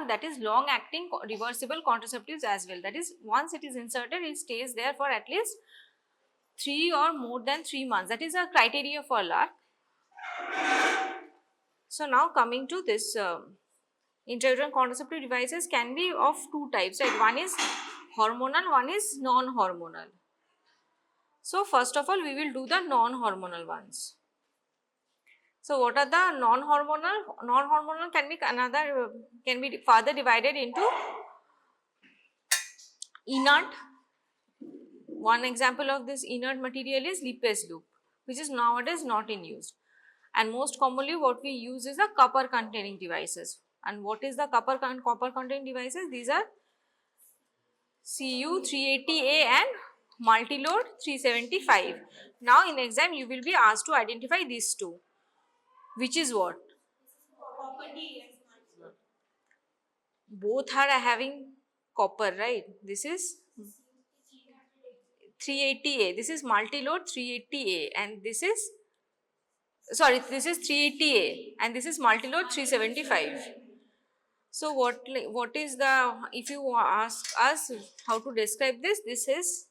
have that is long acting reversible contraceptives as well. That is, once it is inserted, it stays there for at least 3 or more than 3 months. That is a criteria for LARC. So now coming to this intrauterine contraceptive devices can be of two types, right? One is hormonal, one is non-hormonal. So first of all, we will do the non-hormonal ones. So what are the non-hormonal? Non-hormonal can be further divided into inert. One example of this inert material is lipase loop, which is nowadays not in use. And most commonly what we use is the copper containing devices. And what is the copper containing devices? These are CU380A and multi-load 375. Now in exam you will be asked to identify these two. Which is what? Both are having copper, right? This is 380A. This is multi-load 380A and this is, sorry, this is 380A and this is multi-load 375. So what is the, if you ask us how to describe this, this is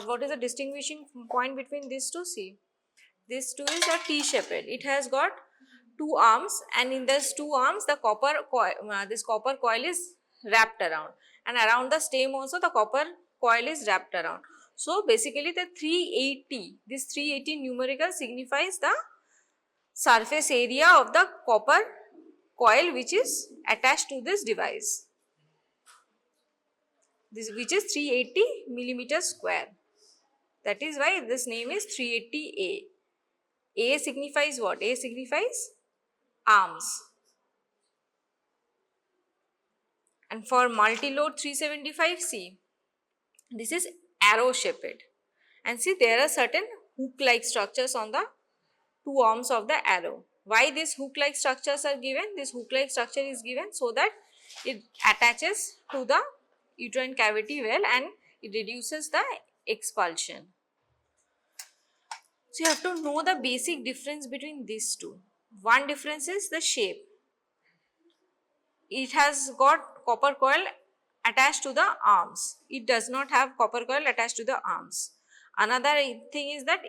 what is the distinguishing point between these two? See, this two is a T-shaped. It has got two arms and in these two arms the copper coil, this copper coil is wrapped around, and around the stem also the copper coil is wrapped around. So basically the 380, this 380 numerical signifies the surface area of the copper coil which is attached to this device, this which is 380 millimeters square. That is why this name is 380A. A signifies what? A signifies arms. And for multi-load 375C, this is arrow shaped. And see, there are certain hook-like structures on the two arms of the arrow. Why these hook-like structures are given? This hook-like structure is given so that it attaches to the uterine cavity well and it reduces the expulsion. So you have to know the basic difference between these two. One difference is the shape. It has got copper coil attached to the arms. It does not have copper coil attached to the arms. Another thing is that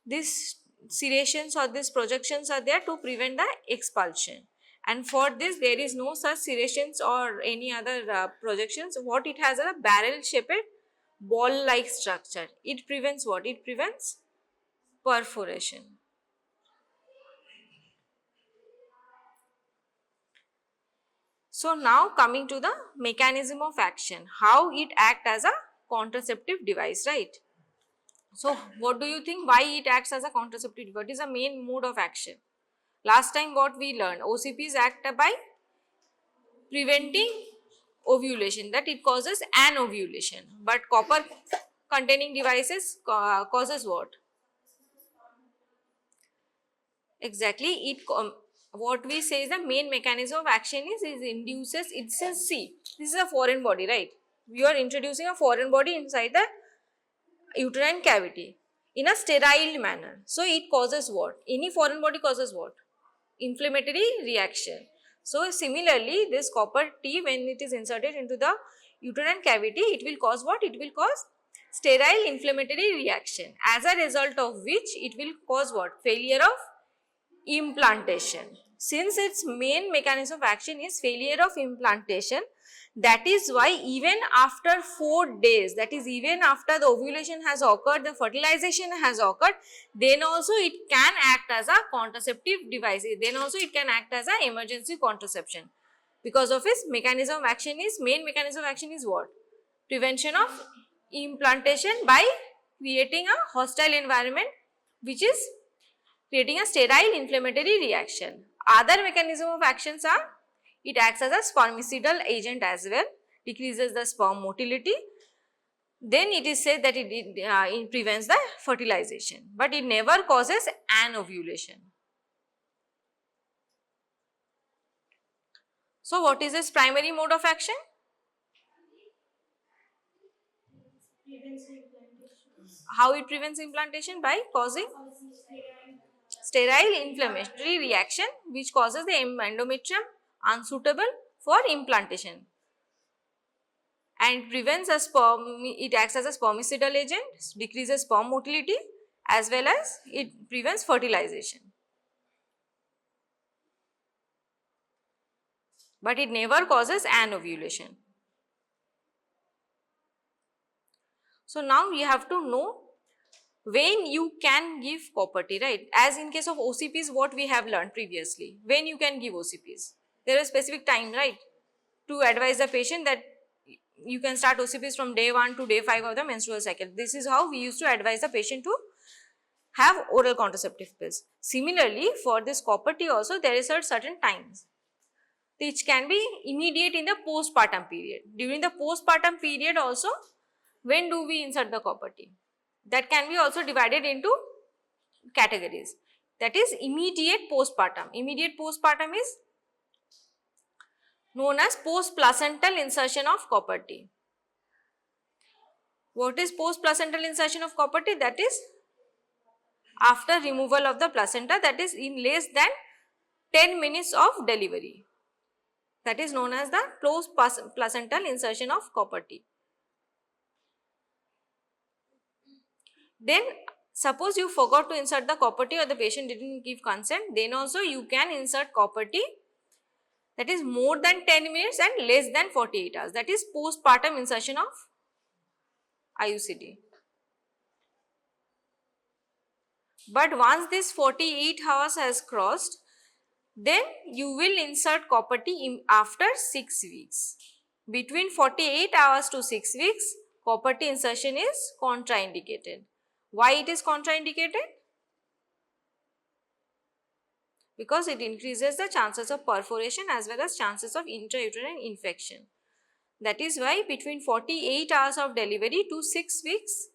these serrations or these projections are there to prevent the expulsion. And for this there is no such serrations or any other projections. What it has, a barrel shaped ball like structure. It prevents what? It prevents perforation. So now coming to the mechanism of action, how it acts as a contraceptive device, right? So what do you think, why it acts as a contraceptive device? What is the main mode of action? Last time what we learned, OCPs act by preventing ovulation, that it causes anovulation, but copper containing devices causes what? Exactly, it what we say is the main mechanism of action is induces, it's a C. This is a foreign body, right? We are introducing a foreign body inside the uterine cavity in a sterile manner. So it causes what? Any foreign body causes what? Inflammatory reaction. So similarly, this copper T, when it is inserted into the uterine cavity, it will cause what? It will cause sterile inflammatory reaction, as a result of which it will cause what? Failure of implantation. Since its main mechanism of action is failure of implantation, that is why even after 4 days, that is even after the ovulation has occurred, the fertilization has occurred, then also it can act as a contraceptive device, then also it can act as an emergency contraception. Because of its mechanism of action is, main mechanism of action is what? Prevention of implantation by creating a hostile environment which is creating a sterile inflammatory reaction. Other mechanism of actions are, it acts as a spermicidal agent as well, decreases the sperm motility. Then it is said that it prevents the fertilization, but it never causes anovulation. So what is its primary mode of action? How it prevents implantation? By causing sterile inflammatory reaction which causes the endometrium unsuitable for implantation. And prevents a it acts as a spermicidal agent, decreases sperm motility, as well as it prevents fertilization. But it never causes anovulation. So now we have to know when you can give copper T, right? As in case of OCPs, what we have learned previously, when you can give OCPs. There is a specific time, right, to advise the patient that you can start OCPs from day 1 to day 5 of the menstrual cycle. This is how we used to advise the patient to have oral contraceptive pills. Similarly, for this copper T also, there is a certain times which can be immediate in the postpartum period. During the postpartum period also, when do we insert the copper T? That can be also divided into categories. That is immediate postpartum. Immediate postpartum is known as post-placental insertion of copper T. What is post-placental insertion of copper T? That is after removal of the placenta, that is in less than 10 minutes of delivery. That is known as the post-placental insertion of copper T. Then suppose you forgot to insert the copper T or the patient didn't give consent, then also you can insert copper T, that is more than 10 minutes and less than 48 hours. That is postpartum insertion of IUCD. But once this 48 hours has crossed, then you will insert copper T after 6 weeks. Between 48 hours to 6 weeks, copper T insertion is contraindicated. Why it is contraindicated? Because it increases the chances of perforation as well as chances of intrauterine infection. That is why between 48 hours of delivery to 6 weeks,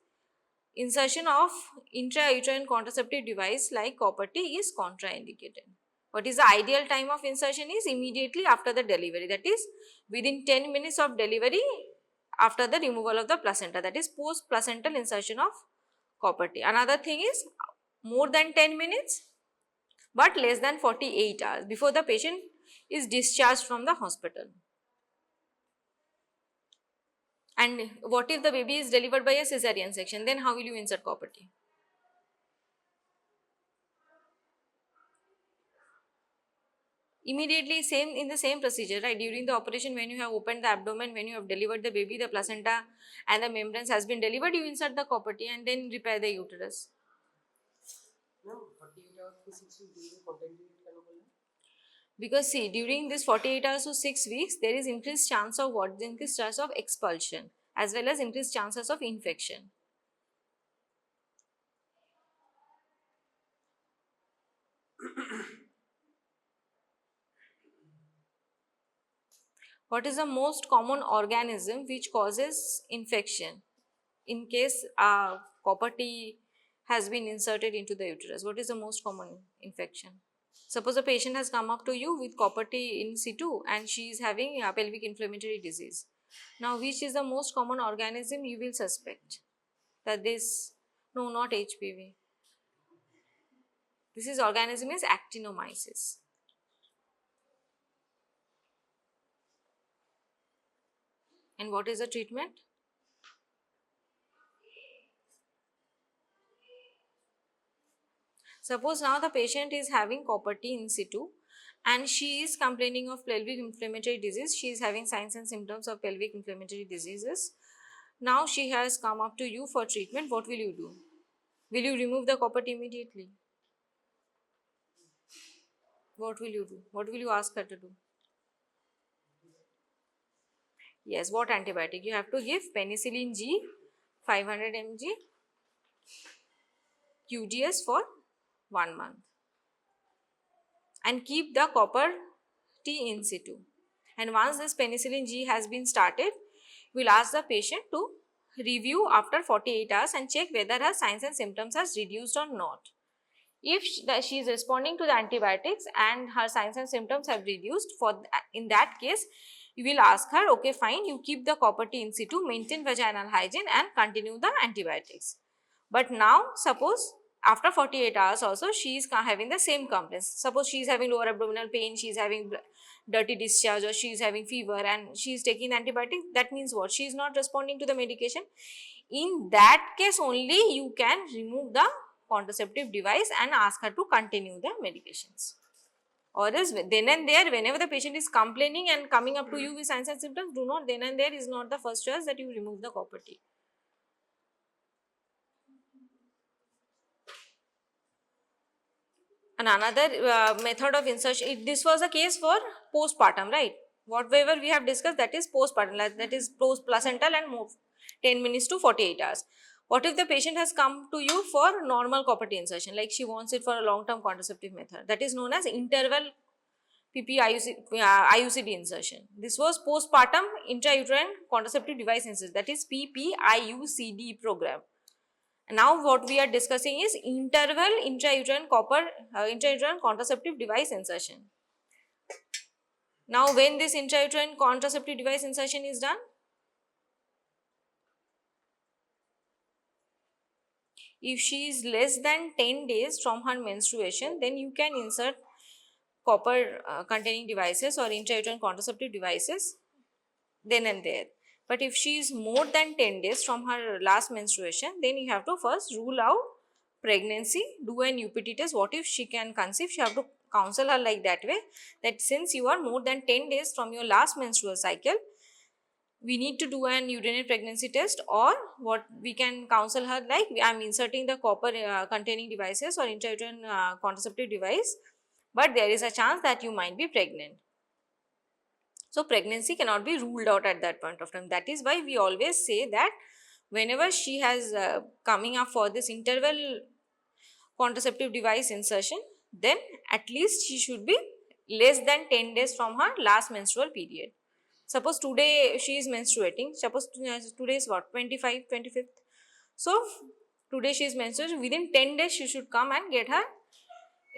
insertion of intrauterine contraceptive device like copper T is contraindicated. What is the ideal time of insertion is immediately after the delivery, that is within 10 minutes of delivery after the removal of the placenta, that is post placental insertion of copper T. Another thing is more than 10 minutes but less than 48 hours before the patient is discharged from the hospital. And what if the baby is delivered by a cesarean section, then how will you insert copper T? Immediately same in the same procedure, right? During the operation, when you have opened the abdomen, when you have delivered the baby, the placenta and the membranes has been delivered, you insert the copper T and then repair the uterus. No, 48 hours to 6 weeks because see, during this 48 hours to 6 weeks, there is increased chance of what? Increased chance of expulsion as well as increased chances of infection. What is the most common organism which causes infection in case copper T has been inserted into the uterus? What is the most common infection? Suppose a patient has come up to you with copper T in situ and she is having a pelvic inflammatory disease. Now, which is the most common organism you will suspect that this? No, not HPV. This is organism is actinomyces. And what is the treatment? Suppose now the patient is having copper T in situ and she is complaining of pelvic inflammatory disease. She is having signs and symptoms of pelvic inflammatory diseases. Now she has come up to you for treatment. What will you do? Will you remove the copper T immediately? What will you do? What will you ask her to do? Yes, what antibiotic? You have to give penicillin G 500 mg QDS for 1 month and keep the copper T in situ. And once this penicillin G has been started, we will ask the patient to review after 48 hours and check whether her signs and symptoms has reduced or not. If she is responding to the antibiotics and her signs and symptoms have reduced, in that case, you will ask her, okay fine, you keep the copper T in situ, maintain vaginal hygiene and continue the antibiotics. But now suppose after 48 hours also she is having the same complaints. Suppose she is having lower abdominal pain, she is having dirty discharge, or she is having fever and she is taking antibiotic, that means what? She is not responding to the medication. In that case only you can remove the contraceptive device and ask her to continue the medications. Or else then and there, whenever the patient is complaining and coming up to you with signs and symptoms, do not, then and there is not the first choice that you remove the copper T. And another method of insertion, this was a case for postpartum, right? Whatever we have discussed, that is postpartum, that is post-placental and move 10 minutes to 48 hours. What if the patient has come to you for normal copper T insertion, like she wants it for a long-term contraceptive method, that is known as interval IUCD insertion. This was postpartum intrauterine contraceptive device insertion, that is PPIUCD program. Now what we are discussing is interval intrauterine contraceptive device insertion. Now when this intrauterine contraceptive device insertion is done, if she is less than 10 days from her menstruation, then you can insert copper containing devices or intrauterine contraceptive devices then and there. But if she is more than 10 days from her last menstruation, then you have to first rule out pregnancy, do an UPT test. What if she can conceive? You have to counsel her like that way, that since you are more than 10 days from your last menstrual cycle, we need to do an urinary pregnancy test, or what we can counsel her like, I am inserting the copper containing devices or intrauterine contraceptive device, but there is a chance that you might be pregnant. So pregnancy cannot be ruled out at that point of time. That is why we always say that whenever she has coming up for this interval contraceptive device insertion, then at least she should be less than 10 days from her last menstrual period. Suppose today she is menstruating, suppose today is what, 25th. So today she is menstruating, within 10 days she should come and get her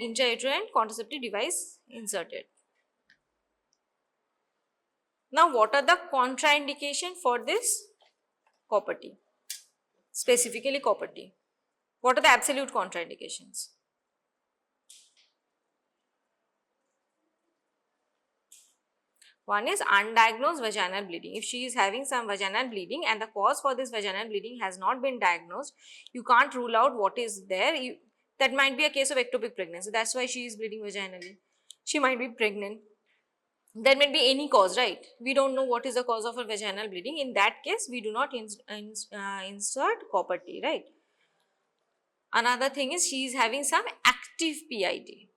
intrauterine contraceptive device inserted. Now what are the contraindication for this copper T, specifically copper T? What are the absolute contraindications? One is undiagnosed vaginal bleeding. If she is having some vaginal bleeding and the cause for this vaginal bleeding has not been diagnosed, you can't rule out what is there. That might be a case of ectopic pregnancy. That's why she is bleeding vaginally. She might be pregnant. There may be any cause, right? We don't know what is the cause of her vaginal bleeding. In that case, we do not insert copper T, right? Another thing is she is having some active PID.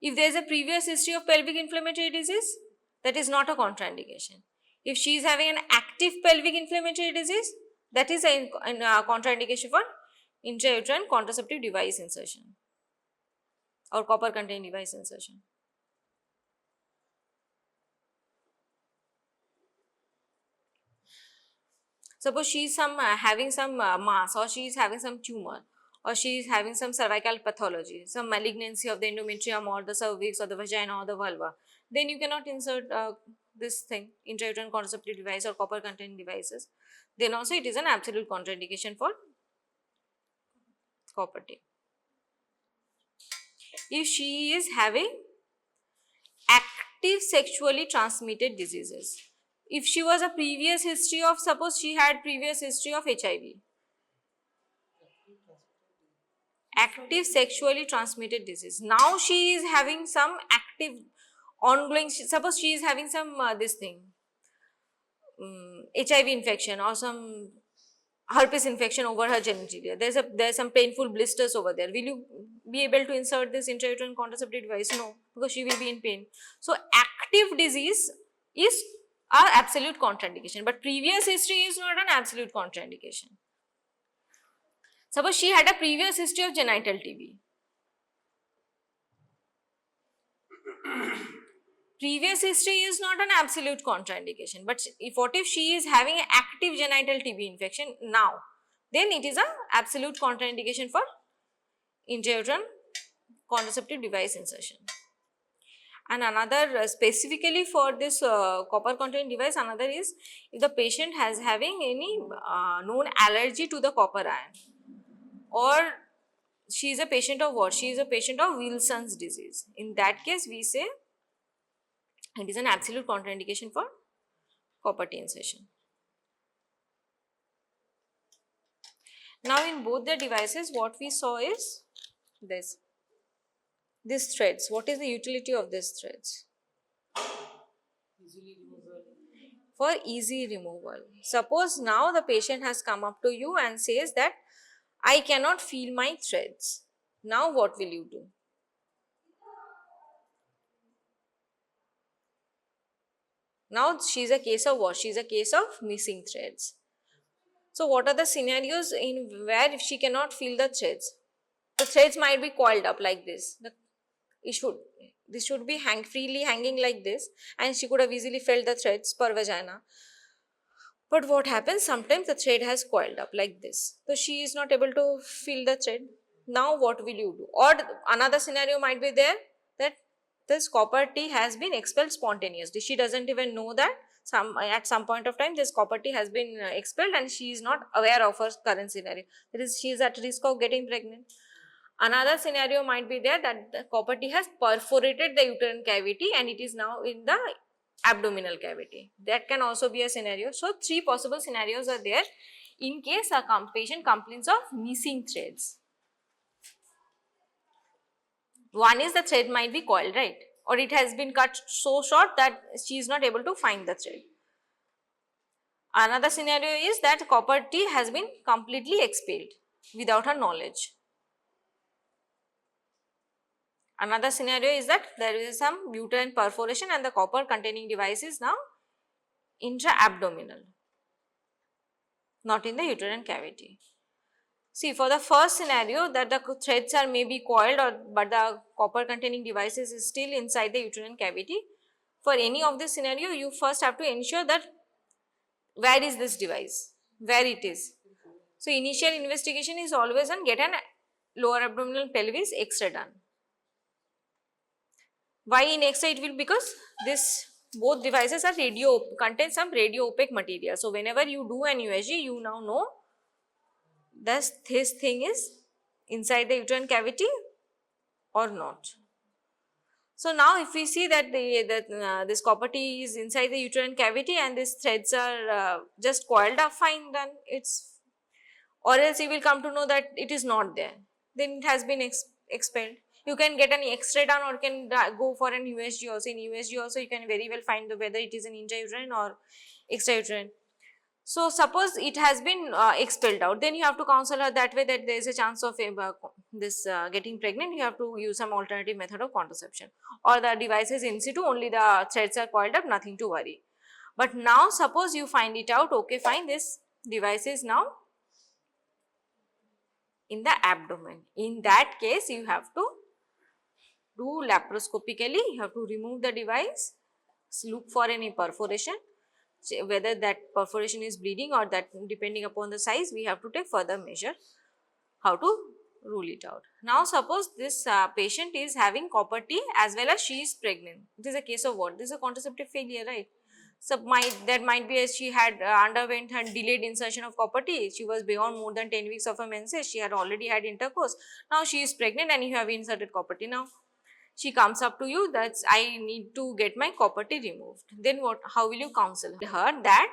If there is a previous history of pelvic inflammatory disease, that is not a contraindication. If she is having an active pelvic inflammatory disease, that is a contraindication for intrauterine contraceptive device insertion or copper containing device insertion. Suppose she is having some mass, or she is having some tumor, or she is having some cervical pathology, some malignancy of the endometrium or the cervix or the vagina or the vulva, then you cannot insert this thing, intrauterine contraceptive device or copper containing devices. Then also it is an absolute contraindication for copper T. If she is having active sexually transmitted diseases, if she was a previous history of, suppose she had previous history of HIV, active sexually transmitted disease, now she is having some active ongoing, suppose she is having some HIV infection or some herpes infection over her genitalia, there's some painful blisters over there, will you be able to insert this intrauterine contraceptive device? No, because she will be in pain. So active disease is our absolute contraindication, but previous history is not an absolute contraindication. Suppose she had a previous history of genital TB. Previous history is not an absolute contraindication, but what if she is having an active genital TB infection now? Then it is an absolute contraindication for intrauterine contraceptive device insertion. And another specifically for this copper containing device, another is if the patient has having any known allergy to the copper ion, or she is a patient of what? She is a patient of Wilson's disease. In that case, we say it is an absolute contraindication for copper T insertion. Now, in both the devices, what we saw is this. These threads. What is the utility of these threads? Easily removal. For easy removal. Suppose now the patient has come up to you and says that I cannot feel my threads. Now what will you do? Now she is a case of what? She is a case of missing threads. So what are the scenarios in where if she cannot feel the threads? The threads might be coiled up like this. This should be freely hanging like this, and she could have easily felt the threads per vagina. But what happens? Sometimes the thread has coiled up like this. So she is not able to feel the thread. Now what will you do? Or another scenario might be there that this copper T has been expelled spontaneously. She doesn't even know that at some point of time this copper T has been expelled, and she is not aware of her current scenario. That is, she is at risk of getting pregnant. Another scenario might be there that the copper T has perforated the uterine cavity and it is now in the abdominal cavity. That can also be a scenario. So, 3 possible scenarios are there in case a patient complains of missing threads. One is the thread might be coiled, right? Or it has been cut so short that she is not able to find the thread. Another scenario is that copper T has been completely expelled without her knowledge. Another scenario is that there is some uterine perforation and the copper containing device is now intra-abdominal, not in the uterine cavity. See, for the first scenario that the threads are maybe coiled but the copper containing devices is still inside the uterine cavity. For any of this scenario, you first have to ensure that where is this device, where it is. So, initial investigation is always on get an lower abdominal pelvis X-ray done. Why in X-ray it will? Because both devices are contain some radio opaque material. So whenever you do an USG, you now know this thing is inside the uterine cavity or not. So now if we see that this copper T is inside the uterine cavity and these threads are just coiled up, fine, then it's, or else you will come to know that it is not there, then it has been expelled. You can get an X-ray done or can go for an USG also. In USG also you can very well find whether it is an intrauterine or extrauterine. So suppose it has been expelled out, then you have to counsel her that way that there is a chance of getting pregnant. You have to use some alternative method of contraception, or the device is in situ, only the threads are coiled up, nothing to worry. But now suppose you find it out, okay fine, this device is now in the abdomen. In that case you have to do laparoscopically, you have to remove the device, look for any perforation, whether that perforation is bleeding or that, depending upon the size, we have to take further measure how to rule it out. Now suppose this patient is having copper T as well as she is pregnant. It is a case of what? This is a contraceptive failure, right? So that might be as she had underwent her delayed insertion of copper T. She was beyond more than 10 weeks of her menses. She had already had intercourse. Now she is pregnant and you have inserted copper T. Now she comes up to you that I need to get my copper T removed. Then what? How will you counsel her that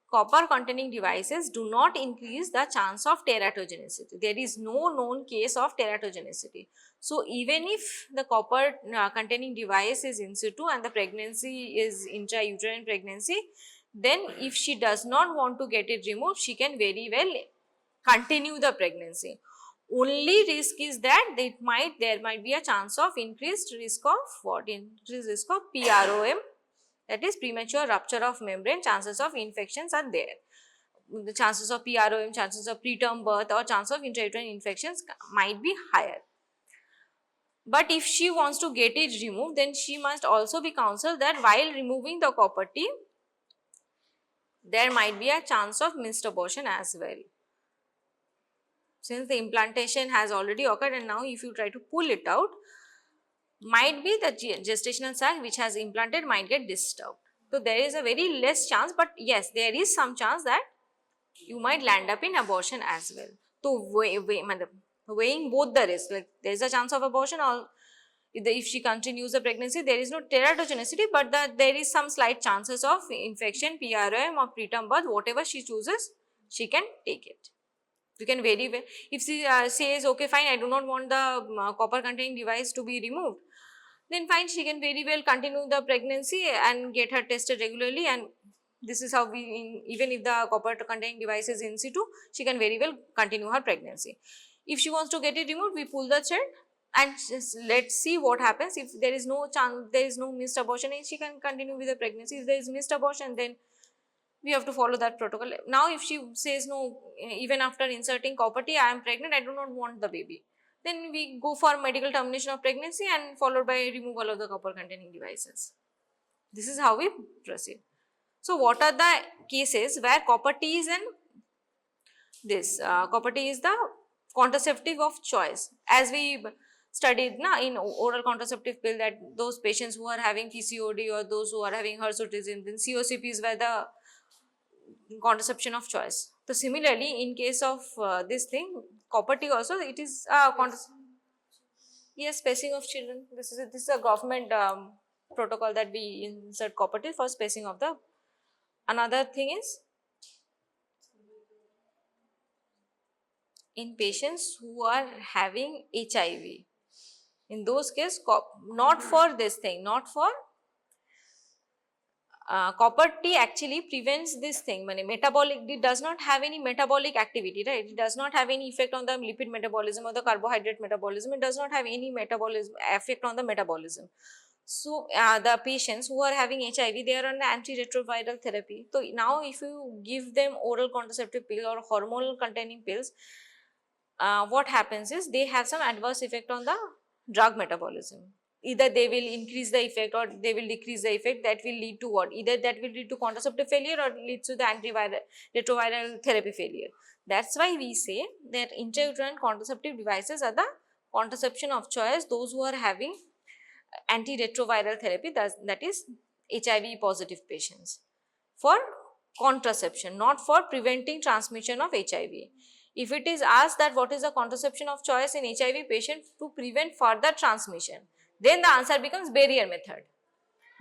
copper containing devices do not increase the chance of teratogenicity. There is no known case of teratogenicity. So even if the copper containing device is in situ and the pregnancy is intrauterine pregnancy, then if she does not want to get it removed, she can very well continue the pregnancy. Only risk is that there might be a chance of increased risk of what? Increased risk of PROM, that is premature rupture of membrane. Chances of infections are there. The chances of PROM, chances of preterm birth or chance of intrauterine infections might be higher. But if she wants to get it removed, then she must also be counseled that while removing the copper T, there might be a chance of missed abortion as well. Since the implantation has already occurred and now if you try to pull it out, might be the gestational sac which has implanted might get disturbed. So there is a very less chance, but yes, there is some chance that you might land up in abortion as well. So weighing both the risks, like there is a chance of abortion, or if she continues the pregnancy, there is no teratogenicity, but there is some slight chances of infection, PROM or preterm birth, whatever she chooses, she can take it. You can very well, if she says, okay fine, I do not want the copper containing device to be removed, then fine, she can very well continue the pregnancy and get her tested regularly, and this is how we, even if the copper containing device is in situ, she can very well continue her pregnancy. If she wants to get it removed, we pull the thread and just let's see what happens. If there is no chance, there is no missed abortion, she can continue with the pregnancy. If there is missed abortion, then we have to follow that protocol. Now if she says no, even after inserting copper T, I am pregnant, I do not want the baby, then we go for medical termination of pregnancy and followed by removal of the copper containing devices. This is how we proceed. So what are the cases where copper T is this copper T is the contraceptive of choice, as we studied in oral contraceptive pill, that those patients who are having PCOD or those who are having hirsutism, then COCPs were the contraception of choice. So similarly, in case of this thing, copper T also, it is yes, spacing of children. This is a government protocol that we insert copper T for spacing of the. Another thing is, in patients who are having HIV, in those cases, not for this thing, not for copper T actually prevents this thing, metabolic, it does not have any metabolic activity, right? It does not have any effect on the lipid metabolism or the carbohydrate metabolism. It does not have any metabolism effect on the metabolism. So the patients who are having HIV, they are on the antiretroviral therapy. So now if you give them oral contraceptive pill or hormonal containing pills, what happens is they have some adverse effect on the drug metabolism. Either they will increase the effect or they will decrease the effect. That will lead to what? Either that will lead to contraceptive failure or leads to the antiretroviral therapy failure. That's why we say that intrauterine contraceptive devices are the contraception of choice, those who are having antiretroviral therapy, that is HIV positive patients, for contraception, not for preventing transmission of HIV. If it is asked that what is the contraception of choice in HIV patient to prevent further transmission, then the answer becomes barrier method.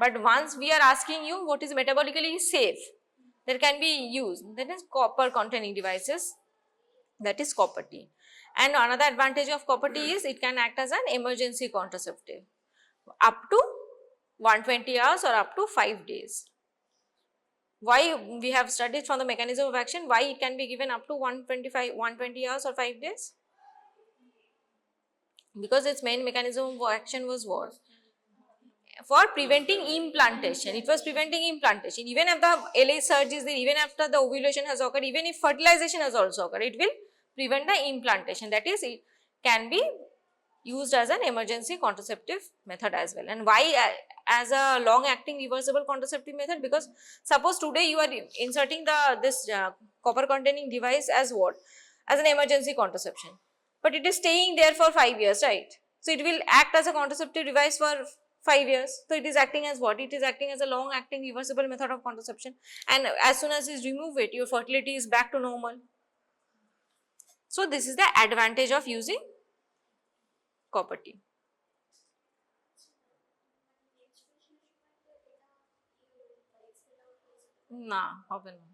But once we are asking you what is metabolically safe, that can be used, that is copper containing devices, that is copper T. And another advantage of copper T is it can act as an emergency contraceptive up to 120 hours or up to 5 days. Why we have studied from the mechanism of action, why it can be given up to 120 hours or 5 days? Because its main mechanism of action was what? For preventing implantation. It was preventing implantation. Even if the LH surge is there, even after the ovulation has occurred, even if fertilization has also occurred, it will prevent the implantation. That is, it can be used as an emergency contraceptive method as well. And why as a long acting reversible contraceptive method? Because suppose today you are inserting this copper containing device as what? As an emergency contraception. But it is staying there for 5 years, right? So it will act as a contraceptive device for 5 years. So it is acting as what? It is acting as a long acting reversible method of contraception. And as soon as you remove it, your fertility is back to normal. So this is the advantage of using copper T. Nah, হবে না।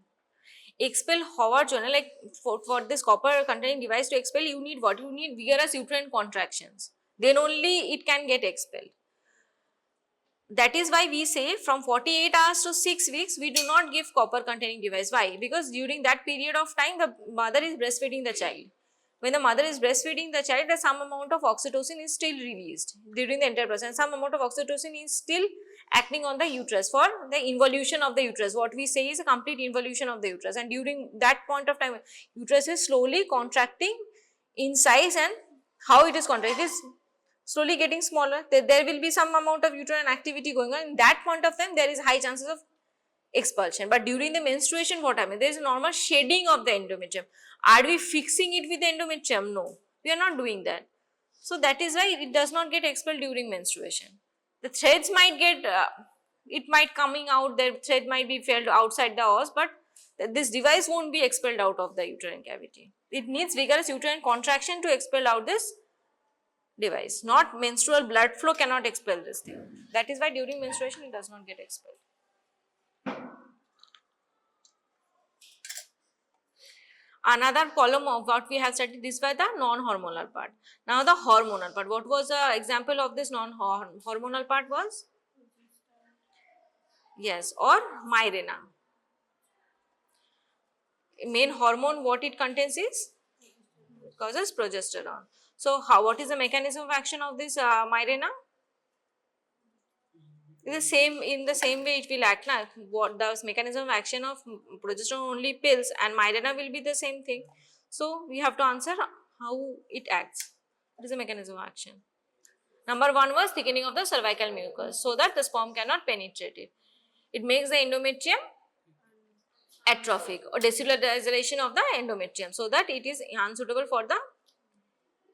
Expel হওয়ার জন্য, like for this copper containing device to expel, you need what? You need vigorous uterine contractions. Then only it can get expelled. That is why we say from 48 hours to 6 weeks, we do not give copper containing device. Why? Because during that period of time, the mother is breastfeeding the child. When the mother is breastfeeding the child, some amount of oxytocin is still released during the entire process. Some amount of oxytocin is still acting on the uterus for the involution of the uterus. What we say is a complete involution of the uterus. And during that point of time, uterus is slowly contracting in size, and how it is contracting? It is slowly getting smaller. There will be some amount of uterine activity going on. In that point of time, there is high chances of expulsion. But during the menstruation, what happens? There is a normal shedding of the endometrium. Are we fixing it with the endometrium? No, we are not doing that. So that is why it does not get expelled during menstruation. The threads might get, it might coming out, the thread might be felt outside the os, but this device won't be expelled out of the uterine cavity. It needs vigorous uterine contraction to expel out this device, not menstrual blood flow cannot expel this thing. That is why during menstruation it does not get expelled. Another column of what we have studied, this was the non-hormonal part. Now the hormonal part. What was the example of this non-hormonal part was? Yes, or Mirena. Main hormone what it contains is? It causes progesterone. So what is the mechanism of action of this Mirena? In the same way it will act now. What the mechanism of action of progesterone only pills and Mirena will be the same thing. So we have to answer how it acts. What is the mechanism of action? Number 1 was thickening of the cervical mucus so that the sperm cannot penetrate it. It makes the endometrium atrophic or decellularization of the endometrium so that it is unsuitable for the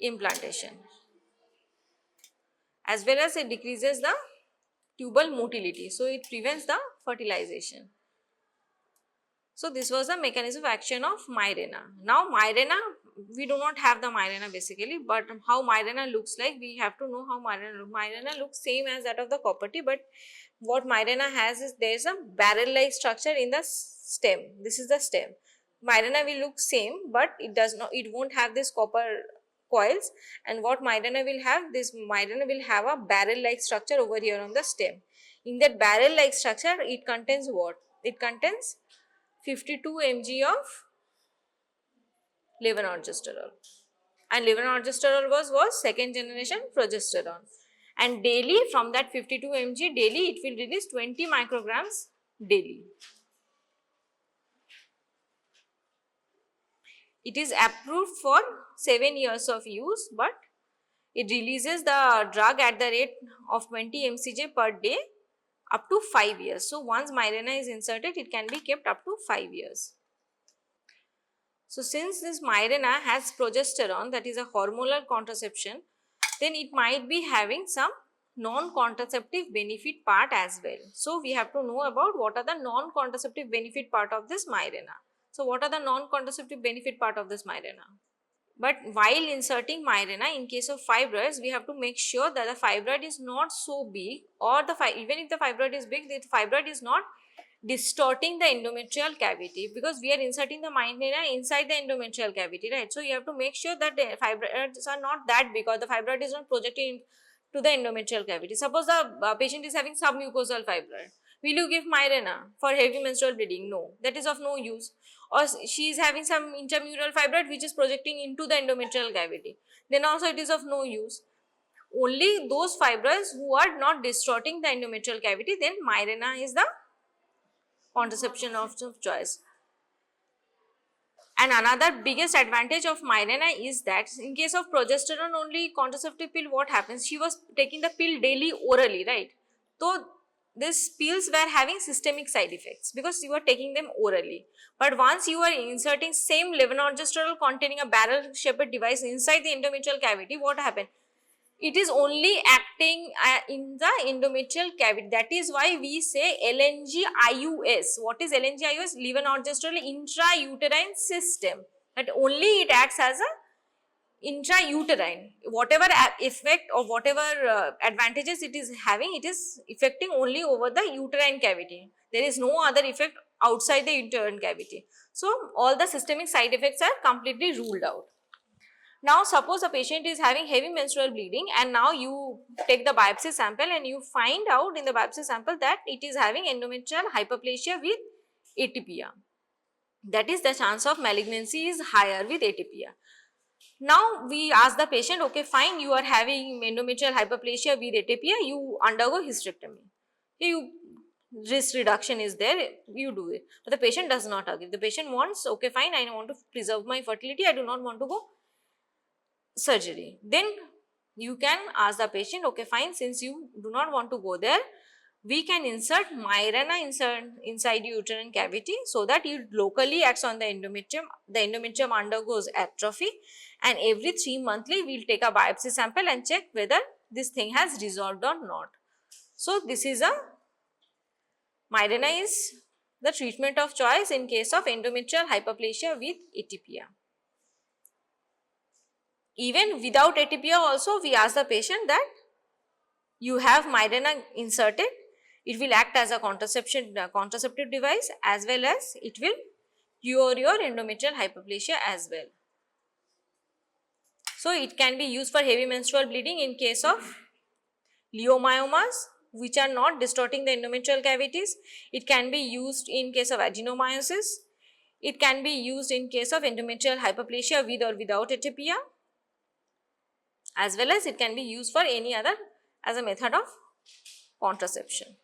implantation. As well as it decreases the tubal motility, so it prevents the fertilization. So this was the mechanism of action of Mirena. Now Mirena, we do not have the Mirena basically, but how Mirena looks like, we have to know how Mirena looks same as that of the copper T, but what Mirena has is there is a barrel-like structure in the stem. This is the stem. Mirena will look same, but it won't have this copper coils, and what Mirena will have, this Mirena will have a barrel-like structure over here on the stem. In that barrel-like structure, it contains what? It contains 52 mg of levonorgestrel, and levonorgestrel was second generation progesterone, and daily from that 52 mg daily it will release 20 micrograms daily. It is approved for 7 years of use, but it releases the drug at the rate of 20 mcg per day up to 5 years. So once Mirena is inserted, it can be kept up to 5 years. So since this Mirena has progesterone, that is a hormonal contraception, then it might be having some non-contraceptive benefit part as well. So we have to know about what are the non-contraceptive benefit part of this Mirena. So what are the non-contraceptive benefit part of this Mirena? But while inserting Mirena, in case of fibroids, we have to make sure that the fibroid is not so big, or even if the fibroid is big, the fibroid is not distorting the endometrial cavity, because we are inserting the Mirena inside the endometrial cavity, right? So you have to make sure that the fibroids are not that big, or the fibroid is not projecting to the endometrial cavity. Suppose the patient is having submucosal fibroid. Will you give Mirena for heavy menstrual bleeding? No, that is of no use. Or she is having some intramural fibroid which is projecting into the endometrial cavity, then also it is of no use. Only those fibroids who are not distorting the endometrial cavity, then Mirena is the contraception of choice. And another biggest advantage of Mirena is that in case of progesterone only contraceptive pill, what happens? She was taking the pill daily orally, right? So these pills were having systemic side effects because you were taking them orally. But once you are inserting same levonorgestrel containing a barrel shaped device inside the endometrial cavity, what happened? It is only acting in the endometrial cavity. That is why we say LNG-IUS. What is LNG-IUS? Levonorgestrel intrauterine system. That only it acts as a intrauterine. Whatever effect or whatever advantages it is having, it is affecting only over the uterine cavity. There is no other effect outside the uterine cavity. So all the systemic side effects are completely ruled out. Now suppose a patient is having heavy menstrual bleeding, and now you take the biopsy sample and you find out in the biopsy sample that it is having endometrial hyperplasia with atypia. That is, the chance of malignancy is higher with atypia. Now we ask the patient, okay fine, you are having endometrial hyperplasia with atypia, you undergo hysterectomy. Risk reduction is there, you do it. But the patient does not agree. The patient wants, okay fine, I want to preserve my fertility, I do not want to go surgery. Then you can ask the patient, okay fine, since you do not want to go there, we can insert Mirena inside uterine cavity so that it locally acts on the endometrium undergoes atrophy, and every 3 monthly we will take a biopsy sample and check whether this thing has resolved or not. So, this is a Mirena is the treatment of choice in case of endometrial hyperplasia with atypia. Even without atypia also, we ask the patient that you have Mirena inserted, it will act as a contraceptive device as well as it will cure your endometrial hyperplasia as well. So, it can be used for heavy menstrual bleeding in case of leiomyomas which are not distorting the endometrial cavities. It can be used in case of adenomyosis. It can be used in case of endometrial hyperplasia with or without atypia, as well as it can be used for any other as a method of contraception.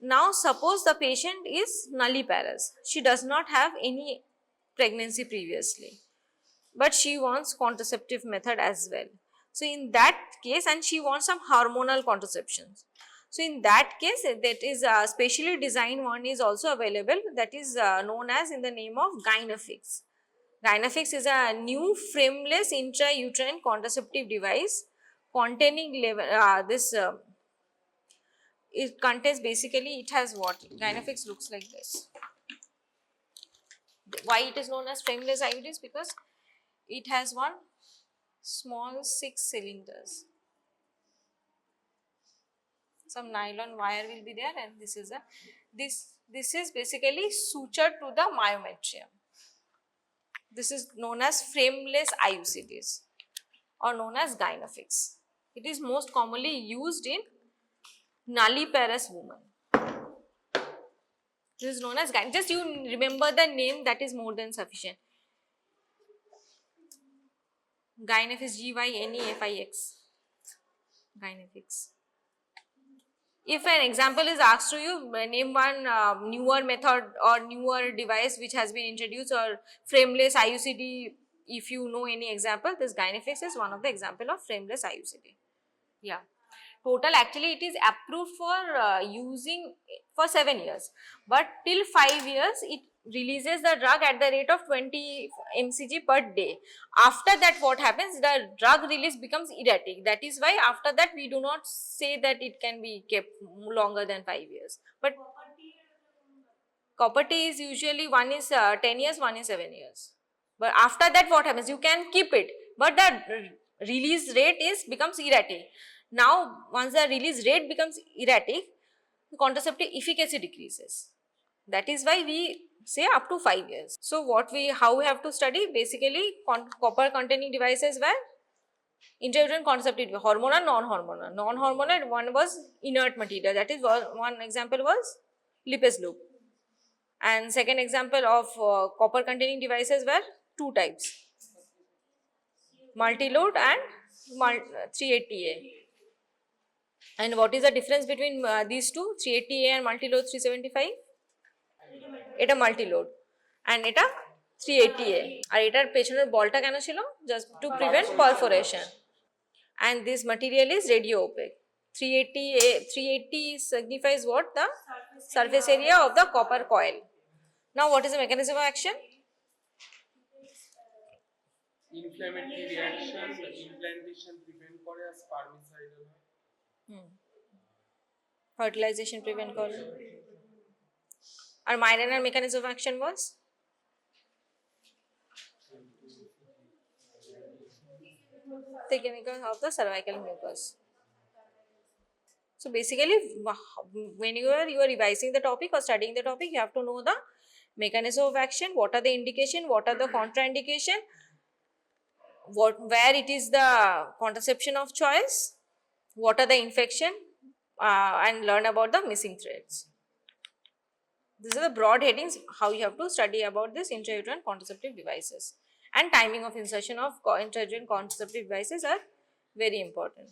Now, suppose the patient is nulliparous. She does not have any pregnancy previously, but she wants contraceptive method as well. So, in that case, and she wants some hormonal contraceptions. So, in that case, that is a specially designed one is also available, that is known as in the name of Gynafix. Gynafix is a new frameless intrauterine contraceptive device containing it contains basically, it has what? Gynafix looks like this. Why it is known as frameless IUDs? Because it has one small 6 cylinders. Some nylon wire will be there, and this is basically sutured to the myometrium. This is known as frameless IUCDs or known as Gynafix. It is most commonly used in nulliparous women. This is known as Gynafix. Just you remember the name, that is more than sufficient. Gynafix, Gynefix. Gynafix. If an example is asked to you, name one newer method or newer device which has been introduced or frameless IUCD, if you know any example, this Gynafix is one of the example of frameless IUCD. Yeah. Total actually it is approved for using for 7 years, but till 5 years it releases the drug at the rate of 20 mcg per day. After that what happens, the drug release becomes erratic. That is why after that we do not say that it can be kept longer than 5 years. But copper T is usually one is 10 years, one is 7 years. But after that what happens, you can keep it, but the release rate becomes erratic. Now, once the release rate becomes erratic, the contraceptive efficacy decreases. That is why we say up to 5 years. So, how we have to study? Basically, copper containing devices were intrauterine contraceptive, hormonal, non-hormonal. Non-hormonal one was inert material. That is one example was Lippes loop. And second example of copper containing devices were 2 types, multi-load and 380A. And what is the difference between these two, 380A and multi-load 375? It a multi-load and it a 380A. আর এটার পেছনের বলটা কেন ছিল? Just to prevent perforation. And this material is radio opaque. 380 signifies what? The surface area of the copper coil. Now, what is the mechanism of action? Inflammatory reaction, implantation prevent করে আর spermicidal হয়। Fertilization prevent করে। Our Mirena mechanism of action was? Thickening of the cervical mucus. So basically, when you are revising the topic or studying the topic, you have to know the mechanism of action, what are the indication, what are the contraindication, where it is the contraception of choice, what are the infection, and learn about the missing threads. These are the broad headings how you have to study about this intrauterine contraceptive devices, and timing of insertion of intrauterine contraceptive devices are very important.